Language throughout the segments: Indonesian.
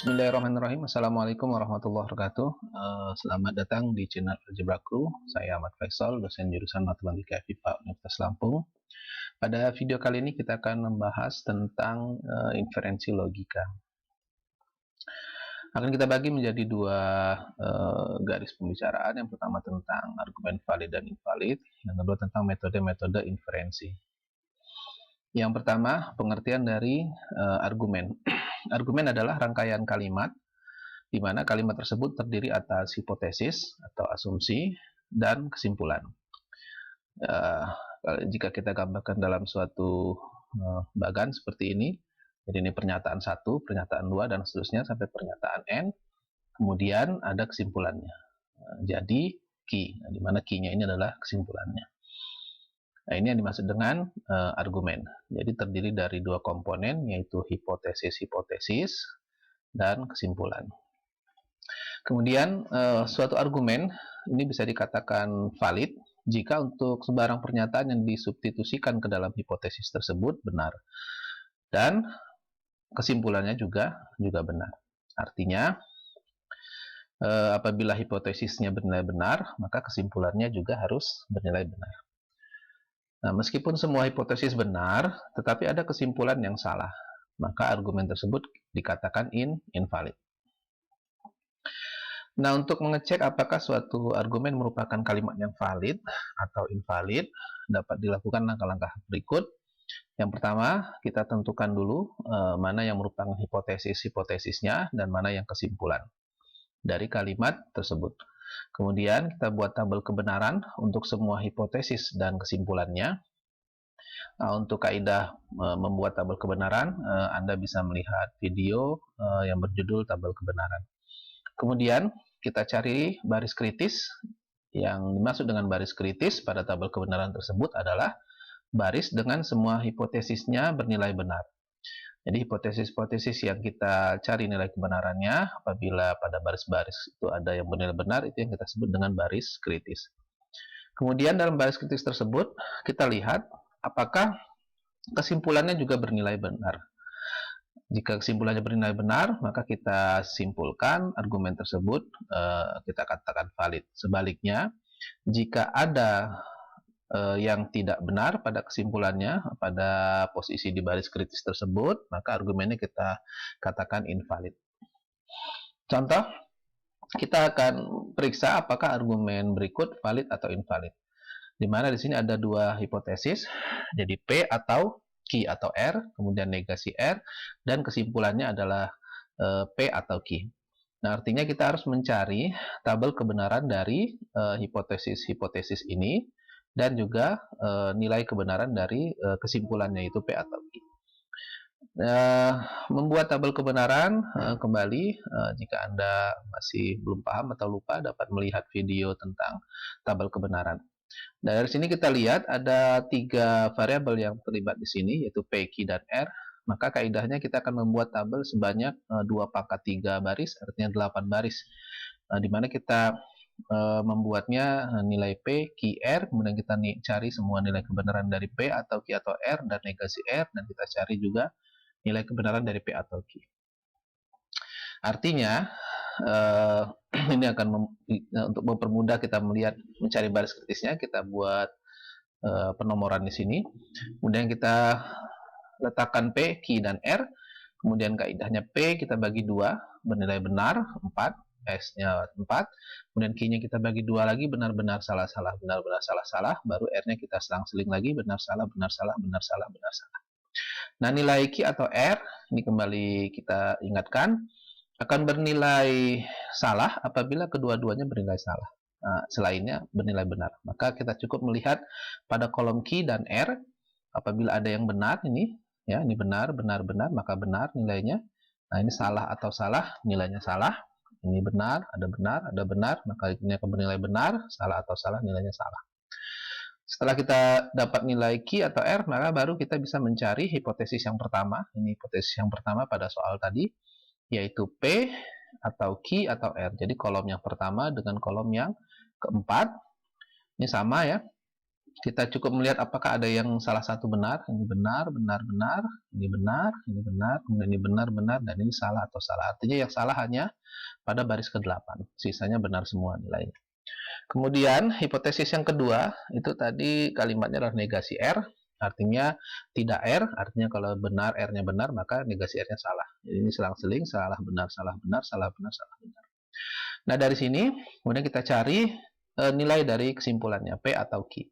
Bismillahirrahmanirrahim. Assalamualaikum warahmatullahi wabarakatuh. Selamat datang di channel Algebra Crew. Saya Ahmad Faisal, dosen jurusan Matematika FIPA Universitas Lampung. Pada video kali ini kita akan membahas tentang inferensi logika. Akan kita bagi menjadi dua garis pembicaraan. Yang pertama tentang argumen valid dan invalid, yang kedua tentang metode-metode inferensi. Yang pertama, pengertian dari argumen. Argumen adalah rangkaian kalimat di mana kalimat tersebut terdiri atas hipotesis atau asumsi dan kesimpulan. Jika kita gambarkan dalam suatu bagan seperti ini, jadi ini pernyataan 1, pernyataan 2, dan seterusnya sampai pernyataan N, kemudian ada kesimpulannya. Jadi key, di mana key-nya ini adalah kesimpulannya. Nah, ini yang dimaksud dengan argumen. Jadi terdiri dari dua komponen, yaitu hipotesis-hipotesis dan kesimpulan. Kemudian suatu argumen ini bisa dikatakan valid jika untuk sebarang pernyataan yang disubstitusikan ke dalam hipotesis tersebut benar, dan kesimpulannya juga benar. Artinya apabila hipotesisnya bernilai benar, maka kesimpulannya juga harus bernilai benar. Nah, meskipun semua hipotesis benar, tetapi ada kesimpulan yang salah, maka argumen tersebut dikatakan invalid. Nah, untuk mengecek apakah suatu argumen merupakan kalimat yang valid atau invalid, dapat dilakukan langkah-langkah berikut. Yang pertama, kita tentukan dulu mana yang merupakan hipotesis-hipotesisnya dan mana yang kesimpulan dari kalimat tersebut. Kemudian kita buat tabel kebenaran untuk semua hipotesis dan kesimpulannya. Nah, untuk kaidah membuat tabel kebenaran, Anda bisa melihat video yang berjudul tabel kebenaran. Kemudian kita cari baris kritis. Yang dimaksud dengan baris kritis pada tabel kebenaran tersebut adalah baris dengan semua hipotesisnya bernilai benar. Jadi hipotesis-hipotesis yang kita cari nilai kebenarannya, apabila pada baris-baris itu ada yang bernilai benar, itu yang kita sebut dengan baris kritis. Kemudian dalam baris kritis tersebut, kita lihat apakah kesimpulannya juga bernilai benar. Jika kesimpulannya bernilai benar, maka kita simpulkan argumen tersebut, kita katakan valid. Sebaliknya, jika ada yang tidak benar pada kesimpulannya, pada posisi di baris kritis tersebut, maka argumennya kita katakan invalid. Contoh, kita akan periksa apakah argumen berikut valid atau invalid. Di mana di sini ada dua hipotesis, jadi P atau Q atau R, kemudian negasi R, dan kesimpulannya adalah P atau Q. Nah, artinya kita harus mencari tabel kebenaran dari hipotesis-hipotesis ini, dan juga nilai kebenaran dari kesimpulannya, yaitu P atau Q. Membuat tabel kebenaran, kembali jika Anda masih belum paham atau lupa, dapat melihat video tentang tabel kebenaran. Nah, dari sini kita lihat ada 3 variabel yang terlibat di sini, yaitu P, Q, dan R. Maka kaidahnya kita akan membuat tabel sebanyak 2 pangkat 3 baris, artinya 8 baris. Di mana kita membuatnya nilai P, Q, R, kemudian kita cari semua nilai kebenaran dari P atau Q atau R dan negasi R, dan kita cari juga nilai kebenaran dari P atau Q. Artinya ini akan untuk mempermudah kita melihat mencari baris kritisnya, kita buat penomoran di sini. Kemudian kita letakkan P, Q, dan R. Kemudian kaidahnya P kita bagi 2, bernilai benar 4, S-nya 4, kemudian Q-nya kita bagi 2 lagi, benar-benar salah-salah, benar-benar salah-salah, baru R-nya kita selang-seling lagi, benar-salah, benar-salah, benar-salah, benar-salah. Nah, nilai Q atau R, ini kembali kita ingatkan, akan bernilai salah apabila kedua-duanya bernilai salah. Nah, selainnya bernilai benar. Maka kita cukup melihat pada kolom Q dan R, apabila ada yang benar, ini ya, ini benar, benar, benar, maka benar nilainya. Nah, ini salah atau salah, nilainya salah. Ini benar, ada benar, maka ini akan bernilai benar, salah atau salah, nilainya salah. Setelah kita dapat nilai Q atau R, maka baru kita bisa mencari hipotesis yang pertama. Ini hipotesis yang pertama pada soal tadi, yaitu P atau Q atau R. Jadi kolom yang pertama dengan kolom yang keempat, ini sama ya. kita cukup melihat apakah ada yang salah satu benar, ini benar, benar, benar, ini benar, ini benar, kemudian ini benar, benar, dan ini salah atau salah. Artinya yang salah hanya pada baris ke-8, sisanya benar semua nilainya. Kemudian hipotesis yang kedua, itu tadi kalimatnya adalah negasi R, artinya tidak R, artinya kalau benar R-nya benar, maka negasi R-nya salah. Jadi ini selang-seling, salah benar, salah benar, salah benar, salah benar. Nah dari sini, kemudian kita cari nilai dari kesimpulannya, P atau Q.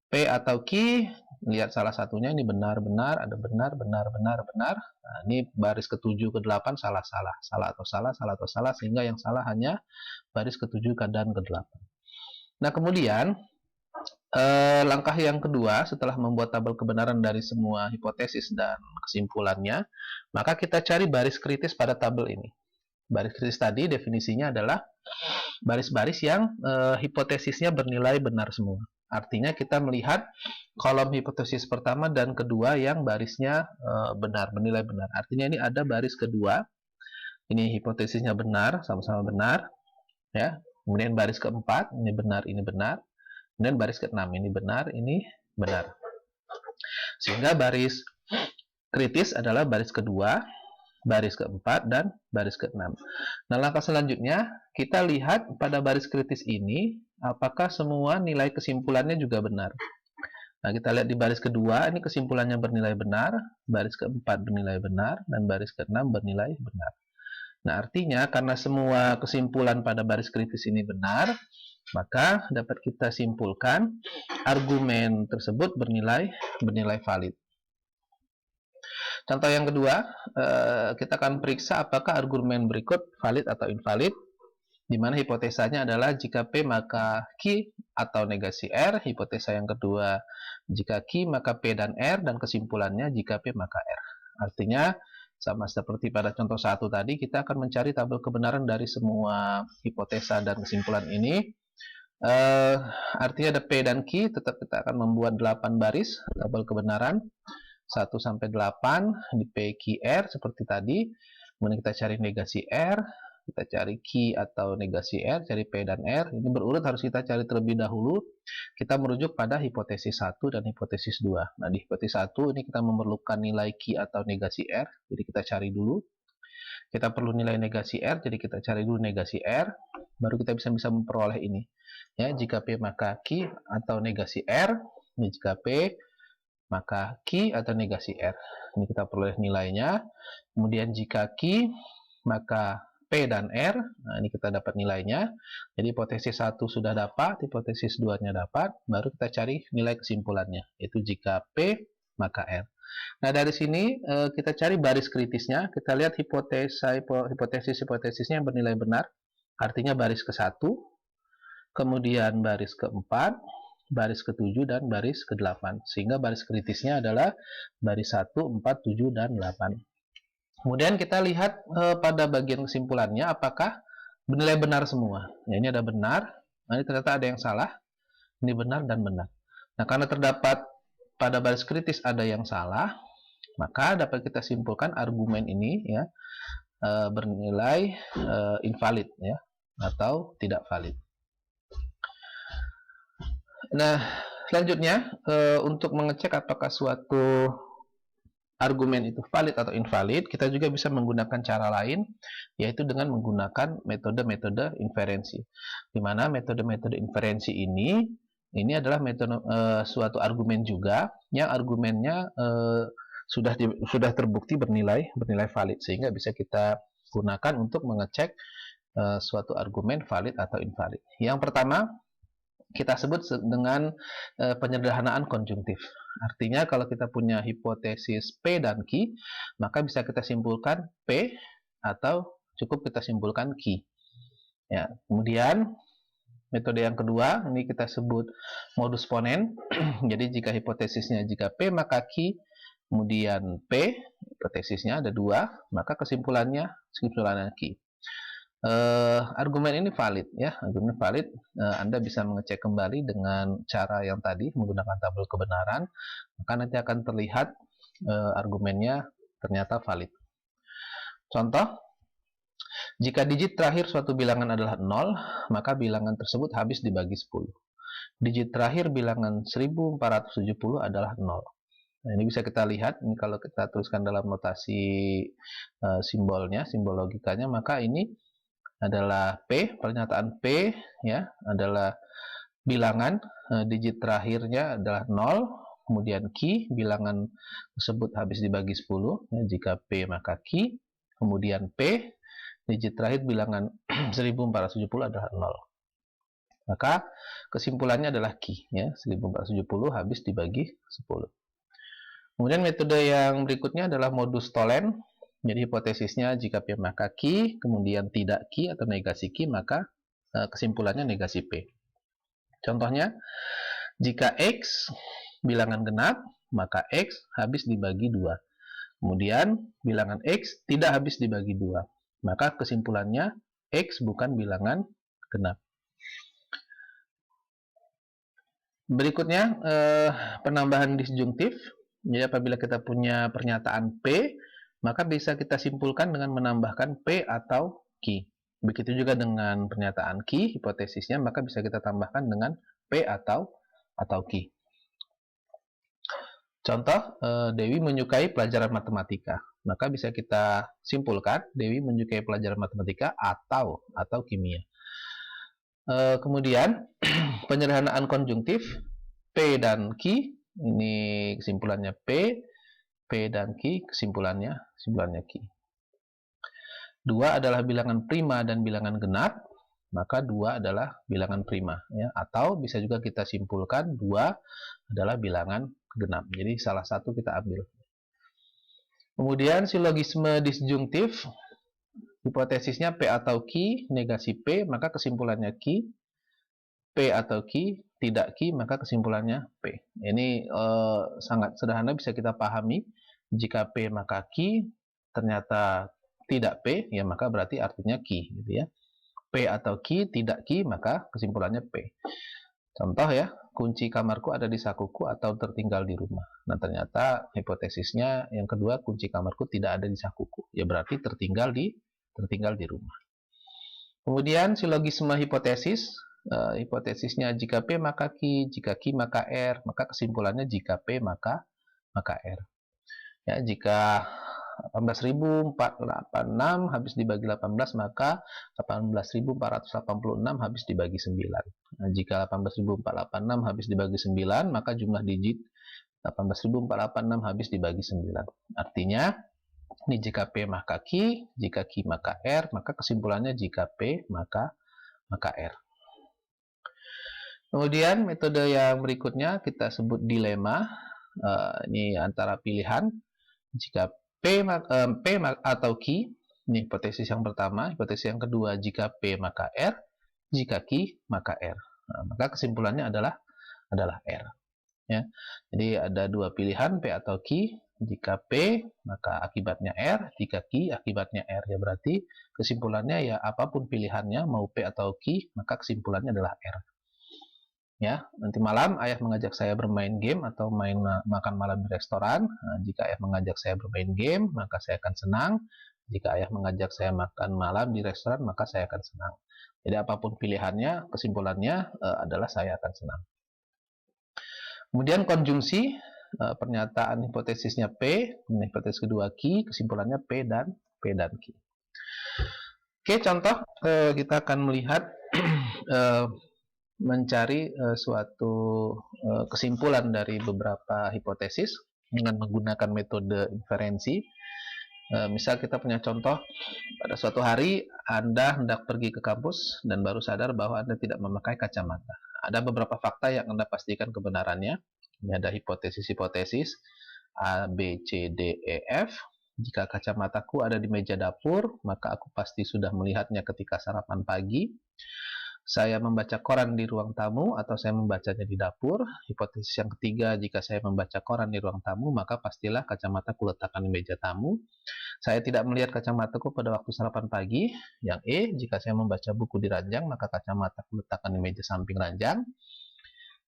P atau Q, lihat salah satunya, ini benar, benar, ada benar, benar, benar, benar. Nah, ini baris ke-7, ke-8, salah, salah. Salah atau salah, salah atau salah, sehingga yang salah hanya baris ke-7 dan ke-8. Nah, kemudian langkah yang kedua, setelah membuat tabel kebenaran dari semua hipotesis dan kesimpulannya, maka kita cari baris kritis pada tabel ini. Baris kritis tadi definisinya adalah baris-baris yang hipotesisnya bernilai benar semua. Artinya kita melihat kolom hipotesis pertama dan kedua yang barisnya benar, bernilai benar. Artinya ini ada baris kedua, ini hipotesisnya benar, sama-sama benar, ya. Kemudian baris keempat, ini benar, ini benar. Kemudian baris ke-6, ini benar, ini benar. Sehingga baris kritis adalah baris kedua, baris keempat, dan baris ke-6. Nah, langkah selanjutnya, kita lihat pada baris kritis ini, apakah semua nilai kesimpulannya juga benar. Nah, kita lihat di baris kedua, ini kesimpulannya bernilai benar, baris keempat bernilai benar, dan baris ke-6 bernilai benar. Nah, artinya karena semua kesimpulan pada baris kritis ini benar, maka dapat kita simpulkan argumen tersebut bernilai valid. Contoh yang kedua, kita akan periksa apakah argumen berikut valid atau invalid, di mana hipotesanya adalah jika P maka Q atau negasi R. Hipotesa yang kedua, jika Q maka P dan R, dan kesimpulannya jika P maka R. Artinya sama seperti pada contoh 1 tadi, kita akan mencari tabel kebenaran dari semua hipotesa dan kesimpulan ini. Artinya ada P dan Q, tetap kita akan membuat 8 baris tabel kebenaran 1 sampai 8 di P, Q, R seperti tadi. Kemudian kita cari negasi R, kita cari Q atau negasi R, cari P dan R. Ini berurut harus kita cari terlebih dahulu. Kita merujuk pada hipotesis 1 dan hipotesis 2. Nah, di hipotesis 1 ini kita memerlukan nilai Q atau negasi R, jadi kita cari dulu. Kita perlu nilai negasi R, jadi kita cari dulu negasi R, baru kita bisa memperoleh ini. Ya, jika P maka Q atau negasi R, ini jika P maka Q atau negasi R. Ini kita peroleh nilainya. Kemudian jika Q maka P dan R, nah ini kita dapat nilainya. Jadi hipotesis 1 sudah dapat, hipotesis 2-nya dapat, baru kita cari nilai kesimpulannya, yaitu jika P maka R. Nah, dari sini kita cari baris kritisnya, kita lihat hipotesis-hipotesisnya yang bernilai benar, artinya baris ke-1, kemudian baris ke-4, baris ke-7, dan baris ke-8. Sehingga baris kritisnya adalah baris 1, 4, 7, dan 8. Kemudian kita lihat pada bagian kesimpulannya apakah bernilai benar semua. Ya, ini ada benar, nah ini ternyata ada yang salah, ini benar dan benar. Nah, karena terdapat pada baris kritis ada yang salah, maka dapat kita simpulkan argumen ini ya bernilai invalid ya, atau tidak valid. Nah, selanjutnya untuk mengecek apakah suatu argumen itu valid atau invalid, kita juga bisa menggunakan cara lain, yaitu dengan menggunakan metode-metode inferensi. Di mana metode-metode inferensi ini adalah metode suatu argumen juga, yang argumennya sudah terbukti bernilai valid, sehingga bisa kita gunakan untuk mengecek suatu argumen valid atau invalid. Yang pertama, kita sebut dengan penyederhanaan konjungtif. Artinya kalau kita punya hipotesis P dan Q, maka bisa kita simpulkan P atau cukup kita simpulkan Q. Ya, kemudian metode yang kedua, ini kita sebut modus ponens. Jadi jika hipotesisnya jika P maka Q, kemudian P, hipotesisnya ada 2, maka kesimpulannya Q. Argumen ini valid ya, argumen valid. Anda bisa mengecek kembali dengan cara yang tadi menggunakan tabel kebenaran, maka nanti akan terlihat argumennya ternyata valid. Contoh, jika digit terakhir suatu bilangan adalah 0, maka bilangan tersebut habis dibagi 10. digit terakhir bilangan 1470 adalah 0. Nah, ini bisa kita lihat, ini kalau kita tuliskan dalam notasi simbolnya, simbol logikanya, maka ini adalah P, pernyataan P ya, adalah bilangan, digit terakhirnya adalah 0, kemudian Q, bilangan tersebut habis dibagi 10, ya, jika P maka Q, kemudian P, digit terakhir bilangan 1470 adalah 0. Maka kesimpulannya adalah Q, ya, 1470 habis dibagi 10. Kemudian metode yang berikutnya adalah modus Tholen. Jadi hipotesisnya jika P maka Q, kemudian tidak Q atau negasi Q, maka kesimpulannya negasi P. Contohnya, jika X bilangan genap, maka X habis dibagi 2. Kemudian bilangan X tidak habis dibagi 2. Maka kesimpulannya X bukan bilangan genap. Berikutnya, penambahan disjungtif. Jadi apabila kita punya pernyataan P, maka bisa kita simpulkan dengan menambahkan P atau Q. Begitu juga dengan pernyataan Q, hipotesisnya, maka bisa kita tambahkan dengan P atau Q. Contoh, Dewi menyukai pelajaran matematika. Maka bisa kita simpulkan Dewi menyukai pelajaran matematika atau kimia. Kemudian penyederhanaan konjungtif P dan Q, ini kesimpulannya P dan Q, kesimpulannya Q. 2 adalah bilangan prima dan bilangan genap, maka 2 adalah bilangan prima, ya. Atau bisa juga kita simpulkan 2 adalah bilangan genap. Jadi salah satu kita ambil. Kemudian silogisme disjungtif, hipotesisnya P atau Q, negasi P, maka kesimpulannya Q. P atau Q, tidak Q, maka kesimpulannya P. Ini sangat sederhana, bisa kita pahami. Jika P maka Q, ternyata tidak P, ya maka berarti artinya Q, gitu ya. P atau Q, tidak Q, maka kesimpulannya P. Contoh ya, kunci kamarku ada di sakuku atau tertinggal di rumah. Nah, ternyata hipotesisnya yang kedua, kunci kamarku tidak ada di sakuku. Ya berarti tertinggal di rumah. Kemudian silogisme hipotesis, hipotesisnya jika P maka Q, jika Q maka R, maka kesimpulannya jika P maka R. Ya, jika 18.486 habis dibagi 18, maka 18.486 habis dibagi 9. Nah, jika 18.486 habis dibagi 9, maka jumlah digit 18.486 habis dibagi 9. Artinya, ini jika P maka Q, jika Q maka R, maka kesimpulannya jika P maka R. Kemudian metode yang berikutnya kita sebut dilema. Ini antara pilihan. Jika P atau Q, ini hipotesis yang pertama. Hipotesis yang kedua, jika P maka R, jika Q maka R. Nah, maka kesimpulannya adalah R. Ya. Jadi ada dua pilihan, P atau Q. Jika P, maka akibatnya R. Jika Q, akibatnya R. Ya berarti kesimpulannya ya apapun pilihannya, mau P atau Q, maka kesimpulannya adalah R. Ya, nanti malam ayah mengajak saya bermain game atau makan malam di restoran. Nah, jika ayah mengajak saya bermain game, maka saya akan senang. Jika ayah mengajak saya makan malam di restoran, maka saya akan senang. Jadi apapun pilihannya, kesimpulannya adalah saya akan senang. Kemudian konjungsi, pernyataan hipotesisnya P, hipotesis kedua Q, kesimpulannya P dan Q. Oke, contoh kita akan melihat mencari suatu kesimpulan dari beberapa hipotesis dengan menggunakan metode inferensi. Misal kita punya contoh, pada suatu hari Anda hendak pergi ke kampus dan baru sadar bahwa Anda tidak memakai kacamata. Ada beberapa fakta yang Anda pastikan kebenarannya. Ini ada hipotesis-hipotesis A, B, C, D, E, F. Jika kacamataku ada di meja dapur, maka aku pasti sudah melihatnya ketika sarapan pagi. Saya membaca koran di ruang tamu atau saya membacanya di dapur. Hipotesis yang ketiga, jika saya membaca koran di ruang tamu, maka pastilah kacamata kuletakkan di meja tamu. Saya tidak melihat kacamataku pada waktu sarapan pagi. Yang E, jika saya membaca buku di ranjang, maka kacamata kuletakkan di meja samping ranjang.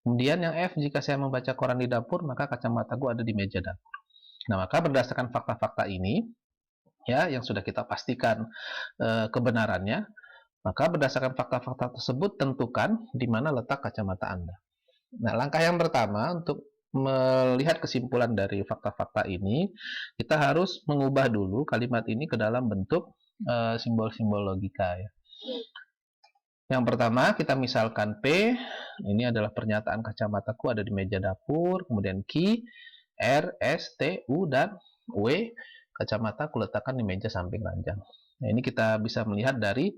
Kemudian yang F, jika saya membaca koran di dapur, maka kacamataku ada di meja dapur. Nah, maka berdasarkan fakta-fakta ini, ya, yang sudah kita pastikan kebenarannya, Maka berdasarkan fakta-fakta tersebut, tentukan di mana letak kacamata Anda. Nah, langkah yang pertama untuk melihat kesimpulan dari fakta-fakta ini, kita harus mengubah dulu kalimat ini ke dalam bentuk simbol-simbol logika ya. Yang pertama, kita misalkan P, ini adalah pernyataan kacamataku ada di meja dapur, kemudian Q, R, S, T, U, dan W, kacamata aku letakkan di meja samping ranjang. Nah, ini kita bisa melihat dari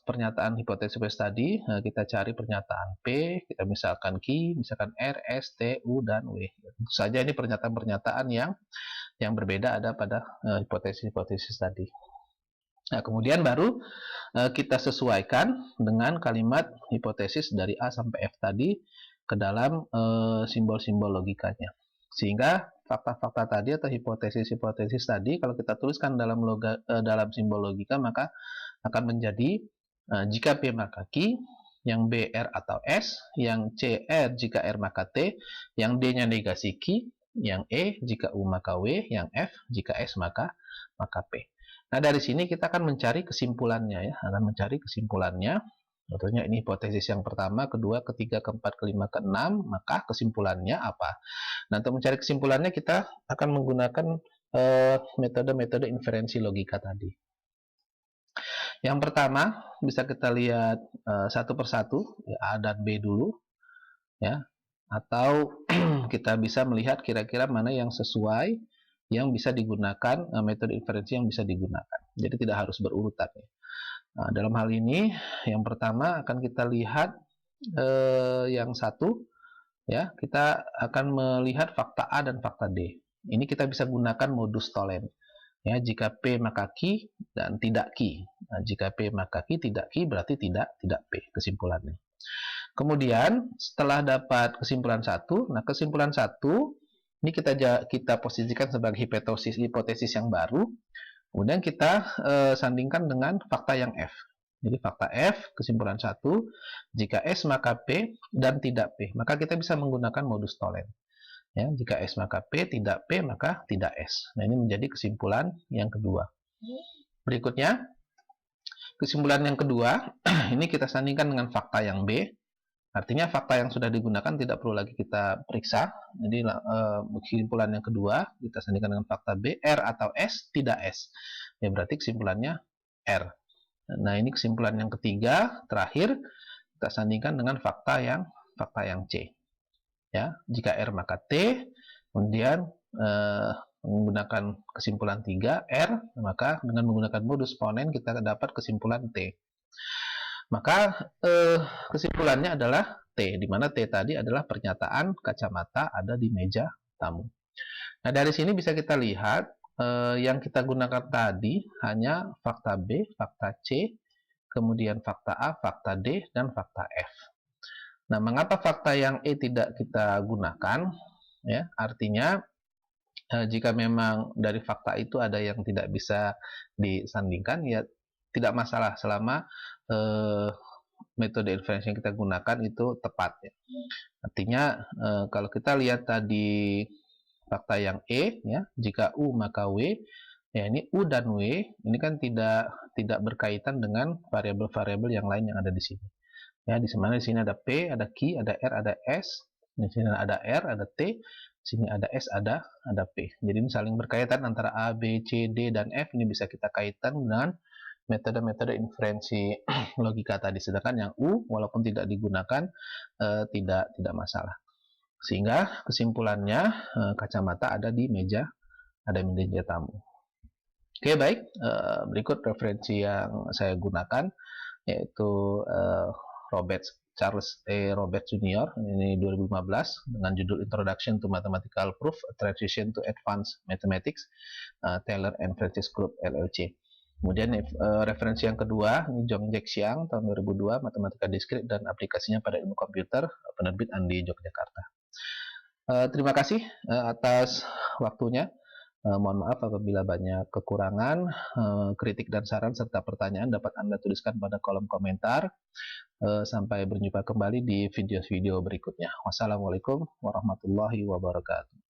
pernyataan hipotesis tadi. Kita cari pernyataan P, kita misalkan Q, misalkan R, S, T, U, dan W. Tentu saja ini pernyataan-pernyataan yang berbeda ada pada hipotesis-hipotesis tadi. Nah, kemudian baru kita sesuaikan dengan kalimat hipotesis dari A sampai F tadi ke dalam simbol-simbol logikanya. Sehingga fakta-fakta tadi atau hipotesis-hipotesis tadi kalau kita tuliskan dalam simbol logika, maka akan menjadi jika P maka Q, yang B R atau S, yang C R jika R maka T, yang D-nya negasi Q, yang E jika U maka W, yang F jika S maka P. Nah, dari sini kita akan mencari kesimpulannya ya, akan mencari kesimpulannya. Contohnya ini hipotesis yang pertama, kedua, ketiga, keempat, kelima, keenam, maka kesimpulannya apa? Nah, untuk mencari kesimpulannya kita akan menggunakan metode-metode inferensi logika tadi. Yang pertama, bisa kita lihat satu persatu, ya, A dan B dulu, ya, atau kita bisa melihat kira-kira mana yang sesuai yang bisa digunakan, metode inferensi yang bisa digunakan. Jadi tidak harus berurutan. Ya. Nah, dalam hal ini, yang pertama akan kita lihat yang satu, ya, kita akan melihat fakta A dan fakta D. Ini kita bisa gunakan modus Tholen. Ya, jika P maka Q dan tidak Q. Nah, jika P maka Q tidak Q berarti tidak P kesimpulannya. Kemudian setelah dapat kesimpulan satu, nah kesimpulan satu ini kita posisikan sebagai hipotesis yang baru. Kemudian kita sandingkan dengan fakta yang F. Jadi fakta F, kesimpulan satu, jika S maka P dan tidak P, maka kita bisa menggunakan modus Tholen. Ya, jika S maka P, tidak P maka tidak S. Nah, ini menjadi kesimpulan yang kedua. Berikutnya, kesimpulan yang kedua, ini kita sandingkan dengan fakta yang B. Artinya fakta yang sudah digunakan tidak perlu lagi kita periksa. Jadi kesimpulan yang kedua kita sandingkan dengan fakta B, R atau S, tidak S. Ya, berarti kesimpulannya R. Nah, ini kesimpulan yang ketiga, terakhir kita sandingkan dengan fakta yang C. Ya, jika R maka T, kemudian menggunakan kesimpulan 3 R, maka dengan menggunakan modus Tholen kita dapat kesimpulan T. Maka kesimpulannya adalah T, di mana T tadi adalah pernyataan kacamata ada di meja tamu. Nah, dari sini bisa kita lihat yang kita gunakan tadi hanya fakta B, fakta C, kemudian fakta A, fakta D, dan fakta F. Nah, mengapa fakta yang E tidak kita gunakan? Ya, artinya jika memang dari fakta itu ada yang tidak bisa disandingkan, ya tidak masalah selama metode inferensi yang kita gunakan itu tepat. Ya. Artinya kalau kita lihat tadi fakta yang E, ya, jika U maka W, ya ini U dan W ini kan tidak berkaitan dengan variabel-variabel yang lain yang ada di sini. Ya, di sini ada P, ada Q, ada R, ada S, di sini ada R, ada T, di sini ada S, ada P. Jadi ini saling berkaitan antara A, B, C, D, dan F. Ini bisa kita kaitkan dengan metode-metode inferensi logika tadi. Sedangkan yang U, walaupun tidak digunakan, tidak masalah. Sehingga kesimpulannya kacamata ada di meja tamu. Oke, baik. Berikut referensi yang saya gunakan, yaitu Charles E. Roberts Jr. Ini 2015 dengan judul Introduction to Mathematical Proof, A Transition to Advanced Mathematics, Taylor and Francis Group LLC. Kemudian referensi yang kedua, ini Jong-Jack Xiang tahun 2002, Matematika Diskrit dan Aplikasinya pada Ilmu Komputer, penerbit Andi Yogyakarta. Terima kasih atas waktunya. Mohon maaf apabila banyak kekurangan, kritik dan saran serta pertanyaan dapat Anda tuliskan pada kolom komentar. Sampai berjumpa kembali di video-video berikutnya. Wassalamualaikum warahmatullahi wabarakatuh.